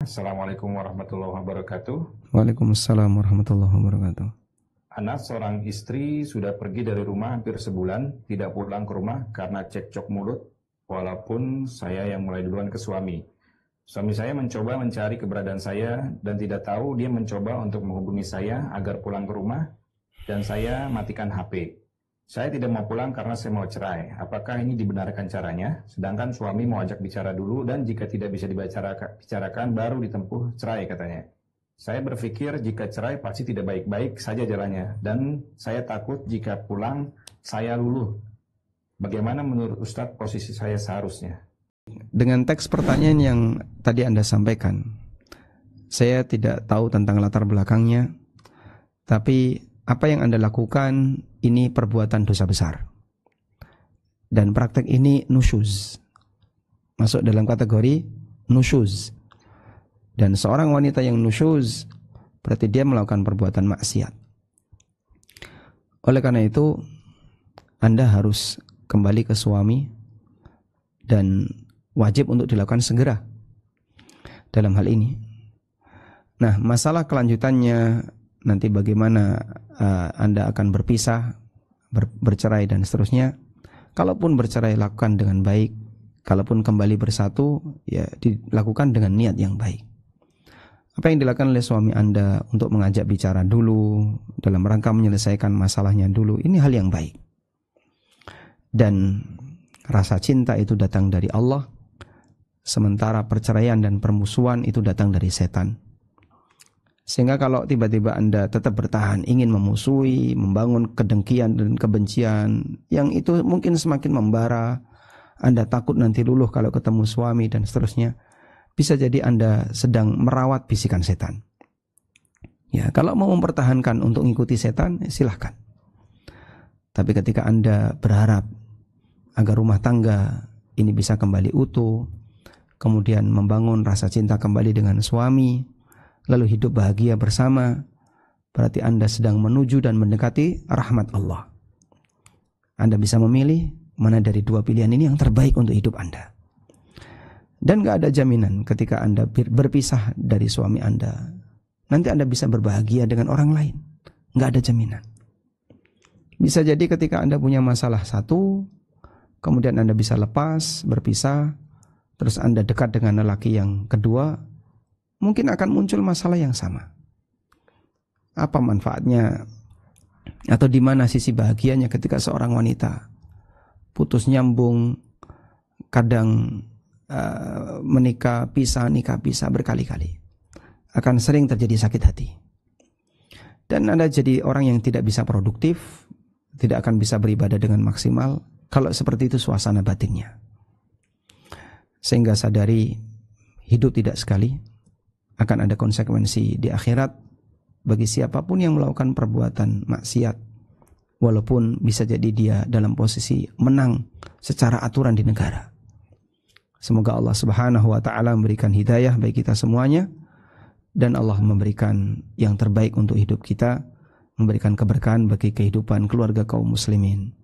Assalamualaikum warahmatullahi wabarakatuh. Waalaikumsalam warahmatullahi wabarakatuh. Anak seorang istri sudah pergi dari rumah hampir sebulan, tidak pulang ke rumah karena cekcok mulut, walaupun saya yang mulai duluan ke suami. Suami saya mencoba mencari keberadaan saya dan tidak tahu dia mencoba untuk menghubungi saya agar pulang ke rumah dan saya matikan HP. Saya tidak mau pulang karena saya mau cerai. Apakah ini dibenarkan caranya? Sedangkan suami mau ajak bicara dulu dan jika tidak bisa dibicarakan baru ditempuh cerai katanya. Saya berpikir jika cerai pasti tidak baik-baik saja jalannya dan saya takut jika pulang saya luluh. Bagaimana menurut Ustadz posisi saya seharusnya? Dengan teks pertanyaan yang tadi Anda sampaikan, saya tidak tahu tentang latar belakangnya, tapi apa yang Anda lakukan ini perbuatan dosa besar. Dan praktek ini nusyuz, masuk dalam kategori nusyuz. Dan seorang wanita yang nusyuz berarti dia melakukan perbuatan maksiat. Oleh karena itu, Anda harus kembali ke suami dan wajib untuk dilakukan segera dalam hal ini. Nah, masalah kelanjutannya nanti bagaimana Anda akan berpisah, bercerai dan seterusnya. Kalaupun bercerai lakukan dengan baik, kalaupun kembali bersatu ya dilakukan dengan niat yang baik. Apa yang dilakukan oleh suami Anda untuk mengajak bicara dulu, dalam rangka menyelesaikan masalahnya dulu, ini hal yang baik. Dan rasa cinta itu datang dari Allah, sementara perceraian dan permusuhan itu datang dari setan. Sehingga kalau tiba-tiba Anda tetap bertahan, ingin memusuhi, membangun kedengkian dan kebencian, yang itu mungkin semakin membara, Anda takut nanti luluh kalau ketemu suami dan seterusnya, bisa jadi Anda sedang merawat bisikan setan. Ya, kalau mau mempertahankan untuk mengikuti setan, silahkan. Tapi ketika Anda berharap agar rumah tangga ini bisa kembali utuh, kemudian membangun rasa cinta kembali dengan suami, lalu hidup bahagia bersama, berarti Anda sedang menuju dan mendekati rahmat Allah. Anda bisa memilih mana dari dua pilihan ini yang terbaik untuk hidup Anda. Dan gak ada jaminan ketika Anda berpisah dari suami Anda, nanti Anda bisa berbahagia dengan orang lain. Gak ada jaminan. Bisa jadi ketika Anda punya masalah satu, kemudian Anda bisa lepas, berpisah, terus Anda dekat dengan lelaki yang kedua, mungkin akan muncul masalah yang sama. Apa manfaatnya atau di mana sisi bahagianya ketika seorang wanita putus nyambung, kadang menikah pisah berkali-kali, akan sering terjadi sakit hati. Dan Anda jadi orang yang tidak bisa produktif, tidak akan bisa beribadah dengan maksimal kalau seperti itu suasana batinnya. Sehingga sadari hidup tidak sekali, akan ada konsekuensi di akhirat bagi siapapun yang melakukan perbuatan maksiat, walaupun bisa jadi dia dalam posisi menang secara aturan di negara. Semoga Allah Subhanahu wa ta'ala memberikan hidayah bagi kita semuanya, dan Allah memberikan yang terbaik untuk hidup kita, memberikan keberkahan bagi kehidupan keluarga kaum muslimin.